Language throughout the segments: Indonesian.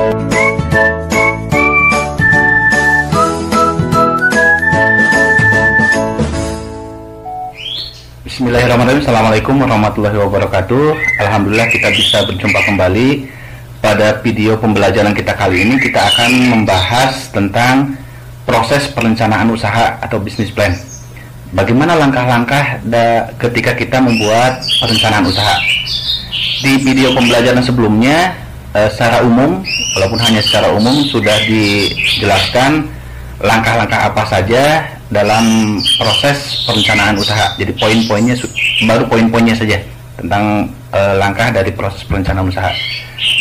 Bismillahirrahmanirrahim. Assalamualaikum warahmatullahi wabarakatuh. Alhamdulillah kita bisa berjumpa kembali. Pada video pembelajaran kita kali ini kita akan membahas tentang proses perencanaan usaha atau bisnis plan. Bagaimana langkah-langkah ketika kita membuat perencanaan usaha. Di video pembelajaran sebelumnya secara umum, walaupun hanya secara umum, sudah dijelaskan langkah-langkah apa saja dalam proses perencanaan usaha. Jadi poin-poinnya baru poin-poinnya saja tentang langkah dari proses perencanaan usaha.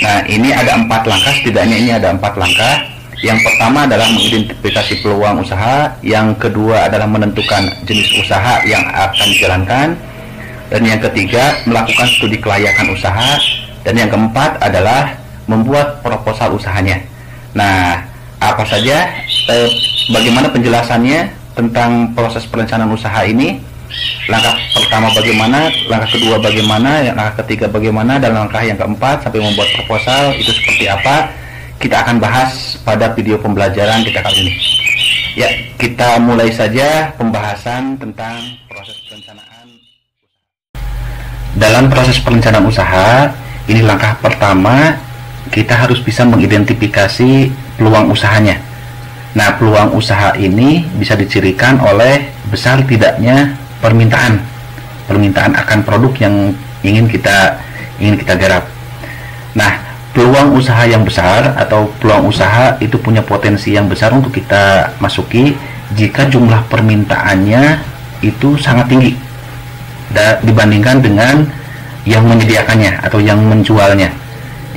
Nah, ini ada 4 langkah, setidaknya ini ada 4 langkah. Yang pertama adalah mengidentifikasi peluang usaha, yang kedua adalah menentukan jenis usaha yang akan dijalankan, dan yang ketiga melakukan studi kelayakan usaha, dan yang keempat adalah membuat proposal usahanya. Nah, apa saja bagaimana penjelasannya tentang proses perencanaan usaha ini? Langkah pertama bagaimana, langkah kedua bagaimana, langkah ketiga bagaimana, dan langkah yang keempat sampai membuat proposal itu seperti apa, kita akan bahas pada video pembelajaran kita kali ini. Ya, kita mulai saja pembahasan tentang proses perencanaan. Dalam proses perencanaan usaha, ini langkah pertama, kita harus bisa mengidentifikasi peluang usahanya. Nah, peluang usaha ini bisa dicirikan oleh besar tidaknya permintaan akan produk yang ingin kita garap. Nah, peluang usaha yang besar atau peluang usaha itu punya potensi yang besar untuk kita masuki jika jumlah permintaannya itu sangat tinggi dibandingkan dengan yang menyediakannya atau yang menjualnya.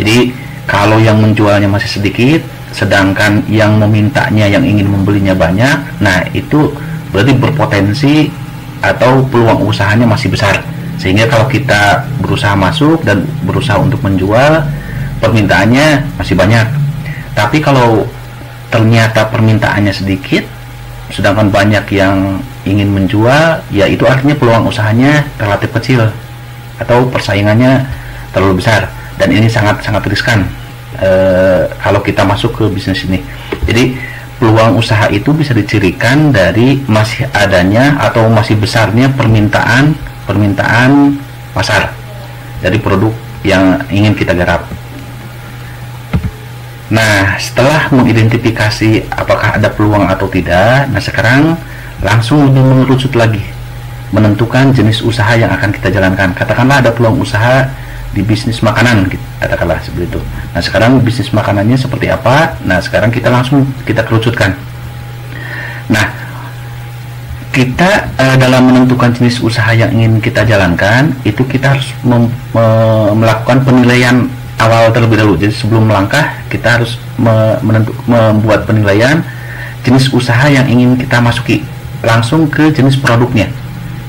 Jadi kalau yang menjualnya masih sedikit, sedangkan yang memintanya, yang ingin membelinya banyak, nah itu berarti berpotensi atau peluang usahanya masih besar. Sehingga kalau kita berusaha masuk dan berusaha untuk menjual, permintaannya masih banyak. Tapi kalau ternyata permintaannya sedikit, sedangkan banyak yang ingin menjual, ya itu artinya peluang usahanya relatif kecil atau persaingannya terlalu besar, dan ini sangat riskan kalau kita masuk ke bisnis ini. Jadi peluang usaha itu bisa dicirikan dari masih adanya atau masih besarnya permintaan pasar dari produk yang ingin kita garap. Nah, setelah mengidentifikasi apakah ada peluang atau tidak, nah sekarang langsung lebih mengerucut lagi, menentukan jenis usaha yang akan kita jalankan. Katakanlah ada peluang usaha di bisnis makanan, katakanlah seperti itu. Nah, sekarang bisnis makanannya seperti apa? Nah, sekarang kita kerucutkan. Nah, kita dalam menentukan jenis usaha yang ingin kita jalankan, itu kita harus melakukan penilaian awal terlebih dahulu. Jadi sebelum melangkah, kita harus membuat penilaian jenis usaha yang ingin kita masuki, langsung ke jenis produknya.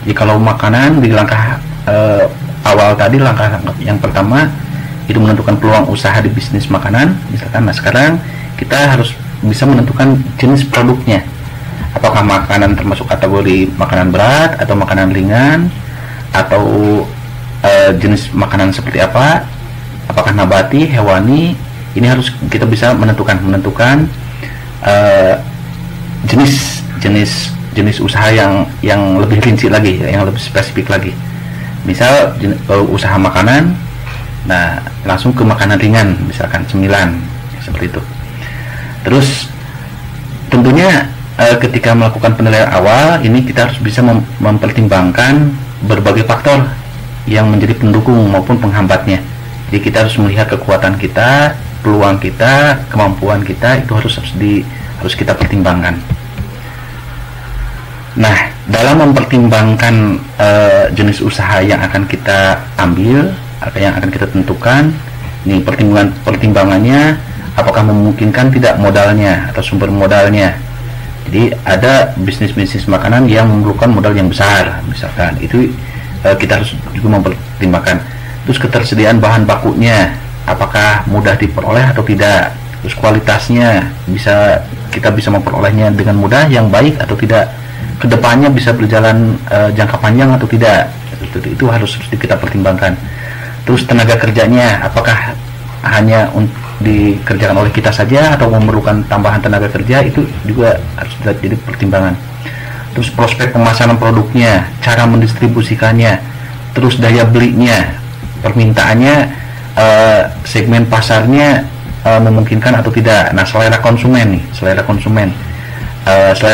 Jadi kalau makanan di langkah awal tadi, langkah yang pertama itu menentukan peluang usaha di bisnis makanan misalkan. Nah, sekarang kita harus bisa menentukan jenis produknya, apakah makanan termasuk kategori makanan berat atau makanan ringan, atau jenis makanan seperti apa, apakah nabati, hewani. Ini harus kita bisa menentukan jenis usaha yang lebih rinci lagi, yang lebih spesifik lagi. Misal usaha makanan, nah langsung ke makanan ringan, misalkan cemilan, seperti itu. Terus tentunya ketika melakukan penilaian awal ini kita harus bisa mempertimbangkan berbagai faktor yang menjadi pendukung maupun penghambatnya. Jadi kita harus melihat kekuatan kita, peluang kita, kemampuan kita, itu harus kita pertimbangkan. Nah, dalam mempertimbangkan jenis usaha yang akan kita ambil atau yang akan kita tentukan, ini pertimbangannya apakah memungkinkan tidak modalnya atau sumber modalnya. Jadi ada bisnis makanan yang memerlukan modal yang besar, misalkan itu kita harus juga mempertimbangkan. Terus ketersediaan bahan bakunya, apakah mudah diperoleh atau tidak. Terus kualitasnya, kita bisa memperolehnya dengan mudah, yang baik atau tidak. Kedepannya bisa berjalan jangka panjang atau tidak, itu harus kita pertimbangkan. Terus tenaga kerjanya, apakah hanya dikerjakan oleh kita saja atau memerlukan tambahan tenaga kerja, itu juga harus jadi pertimbangan. Terus prospek pemasaran produknya, cara mendistribusikannya, terus daya belinya, permintaannya, segmen pasarnya memungkinkan atau tidak. Nah, selera konsumen nih, selera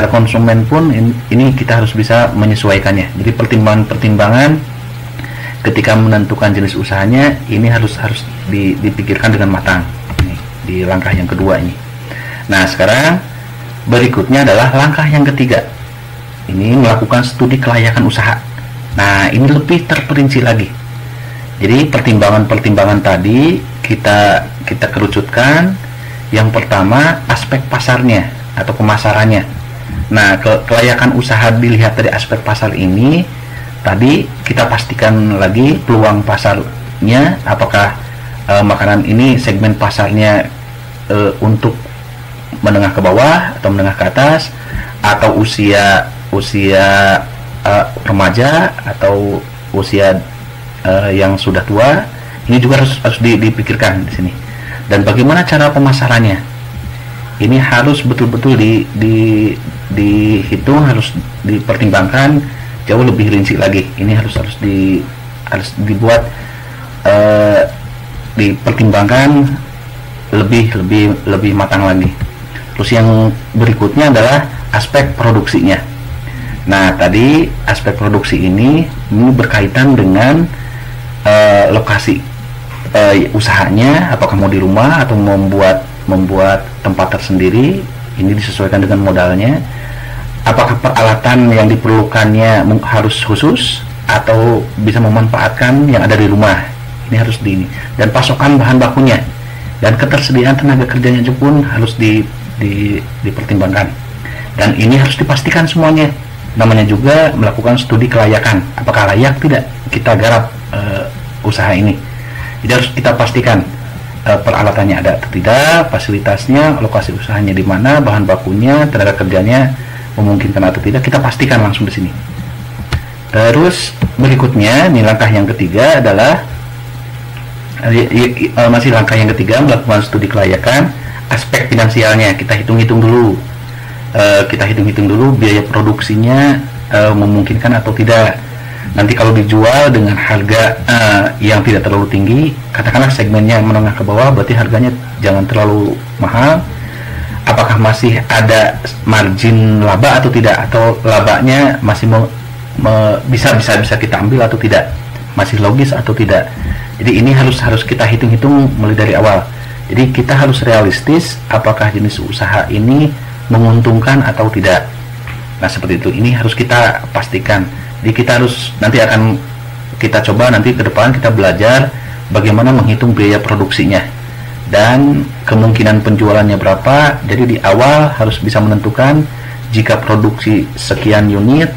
konsumen pun ini kita harus bisa menyesuaikannya. Jadi pertimbangan-pertimbangan ketika menentukan jenis usahanya ini harus dipikirkan dengan matang. Ini, di langkah yang kedua ini. Nah, sekarang berikutnya adalah langkah yang ketiga. Ini melakukan studi kelayakan usaha. Nah, ini lebih terperinci lagi. Jadi pertimbangan-pertimbangan tadi kita kerucutkan. Yang pertama, aspek pasarnya atau pemasarannya. Nah, kelayakan usaha dilihat dari aspek pasar ini. Tadi kita pastikan lagi peluang pasarnya, apakah makanan ini segmen pasarnya untuk menengah ke bawah atau menengah ke atas, atau usia remaja atau usia yang sudah tua. Ini juga harus dipikirkan di sini. Dan bagaimana cara pemasarannya? Ini harus betul-betul dihitung, harus dipertimbangkan jauh lebih rinci lagi. Ini harus dibuat, dipertimbangkan lebih matang lagi. Terus yang berikutnya adalah aspek produksinya. Nah, tadi aspek produksi ini berkaitan dengan lokasi usahanya, apakah mau di rumah atau membuat tempat tersendiri. Ini disesuaikan dengan modalnya. Apakah peralatan yang diperlukannya harus khusus atau bisa memanfaatkan yang ada di rumah. Ini harus dan pasokan bahan bakunya dan ketersediaan tenaga kerjanya pun harus dipertimbangkan. Dan ini harus dipastikan semuanya. Namanya juga melakukan studi kelayakan. Apakah layak tidak kita garap usaha ini. Jadi harus kita pastikan peralatannya ada atau tidak, fasilitasnya, lokasi usahanya di mana, bahan bakunya, tenaga kerjanya memungkinkan atau tidak, kita pastikan langsung di sini. Terus berikutnya, nih langkah yang ketiga adalah masih langkah yang ketiga, melakukan studi kelayakan. Aspek finansialnya kita hitung-hitung dulu. Biaya produksinya memungkinkan atau tidak. Nanti kalau dijual dengan harga yang tidak terlalu tinggi, katakanlah segmennya menengah ke bawah, berarti harganya jangan terlalu mahal. Apakah masih ada margin laba atau tidak, atau labanya masih bisa kita ambil atau tidak, masih logis atau tidak. Jadi ini harus kita hitung-hitung mulai dari awal. Jadi kita harus realistis, apakah jenis usaha ini menguntungkan atau tidak. Nah, seperti itu. Ini harus kita pastikan. Jadi kita harus kita coba nanti ke depan kita belajar bagaimana menghitung biaya produksinya dan kemungkinan penjualannya berapa. Jadi di awal harus bisa menentukan jika produksi sekian unit,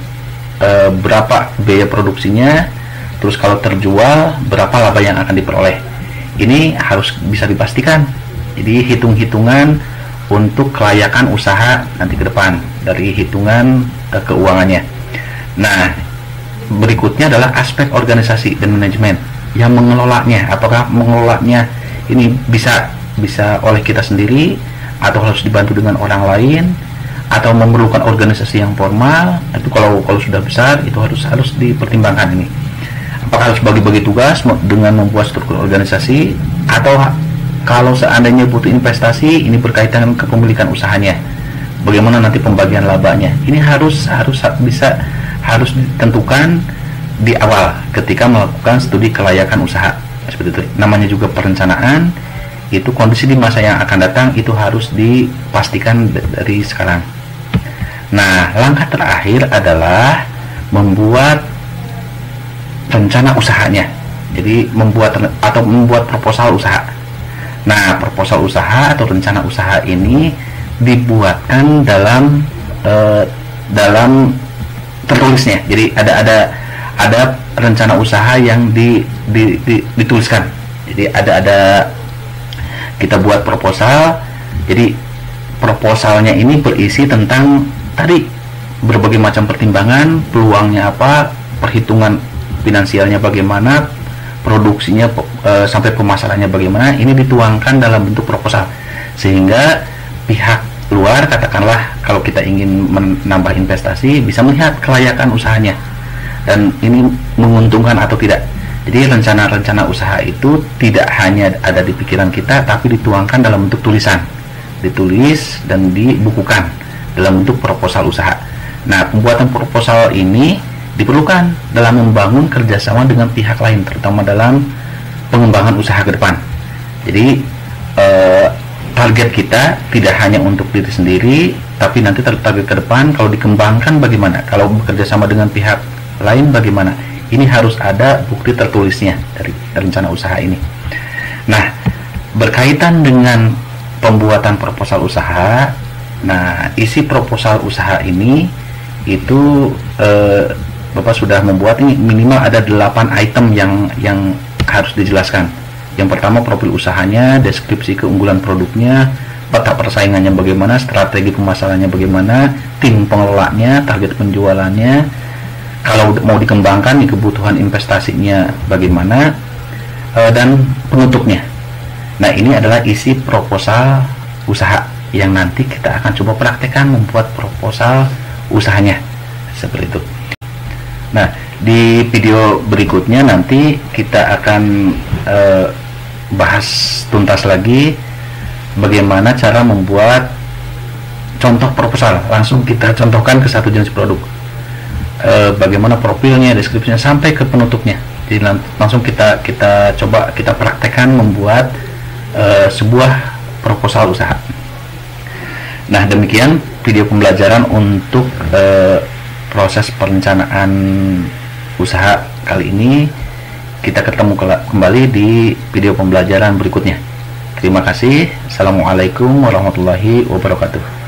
berapa biaya produksinya, terus kalau terjual berapa laba yang akan diperoleh. Ini harus bisa dipastikan. Jadi hitung-hitungan untuk kelayakan usaha nanti ke depan dari hitungan keuangannya. Nah, berikutnya adalah aspek organisasi dan manajemen yang mengelolanya. Apakah mengelolanya ini bisa oleh kita sendiri atau harus dibantu dengan orang lain atau memerlukan organisasi yang formal. Itu kalau sudah besar itu harus dipertimbangkan ini. Apakah harus bagi-bagi tugas dengan membuat struktur organisasi, atau kalau seandainya butuh investasi, ini berkaitan dengan kepemilikan usahanya. Bagaimana nanti pembagian labanya? Ini harus ditentukan di awal ketika melakukan studi kelayakan usaha. Seperti itu. Namanya juga perencanaan. Itu kondisi di masa yang akan datang itu harus dipastikan dari sekarang. Nah, langkah terakhir adalah membuat rencana usahanya. Jadi membuat proposal usaha. Nah, proposal usaha atau rencana usaha ini dibuatkan dalam tertulisnya. Jadi ada rencana usaha yang dituliskan. Jadi ada kita buat proposal. Jadi proposalnya ini berisi tentang tadi berbagai macam pertimbangan, peluangnya apa, perhitungan finansialnya bagaimana, produksinya sampai pemasarannya bagaimana, ini dituangkan dalam bentuk proposal, sehingga pihak luar, katakanlah kalau kita ingin menambah investasi, bisa melihat kelayakan usahanya dan ini menguntungkan atau tidak. Jadi rencana-rencana usaha itu tidak hanya ada di pikiran kita, tapi dituangkan dalam bentuk tulisan, ditulis dan dibukukan dalam bentuk proposal usaha. Nah, pembuatan proposal ini diperlukan dalam membangun kerjasama dengan pihak lain, terutama dalam pengembangan usaha ke depan. Jadi target kita tidak hanya untuk diri sendiri, tapi nanti target ke depan kalau dikembangkan bagaimana, kalau bekerjasama dengan pihak lain bagaimana. Ini harus ada bukti tertulisnya dari rencana usaha ini. Nah, berkaitan dengan pembuatan proposal usaha, nah isi proposal usaha ini itu Bapak sudah membuat ini minimal ada 8 item yang harus dijelaskan. Yang pertama, profil usahanya, deskripsi keunggulan produknya, peta persaingannya bagaimana, strategi pemasarannya bagaimana, tim pengelolanya, target penjualannya, kalau mau dikembangkan, kebutuhan investasinya bagaimana, dan penutupnya. Nah, ini adalah isi proposal usaha yang nanti kita akan coba praktekkan membuat proposal usahanya seperti itu. Nah, di video berikutnya nanti kita akan bahas tuntas lagi bagaimana cara membuat contoh proposal. Langsung kita contohkan ke satu jenis produk, bagaimana profilnya, deskripsinya, sampai ke penutupnya. Jadi langsung kita coba kita praktekkan membuat sebuah proposal usaha. Nah, demikian video pembelajaran untuk proses perencanaan usaha kali ini. Kita ketemu kembali di video pembelajaran berikutnya. Terima kasih. Assalamualaikum warahmatullahi wabarakatuh.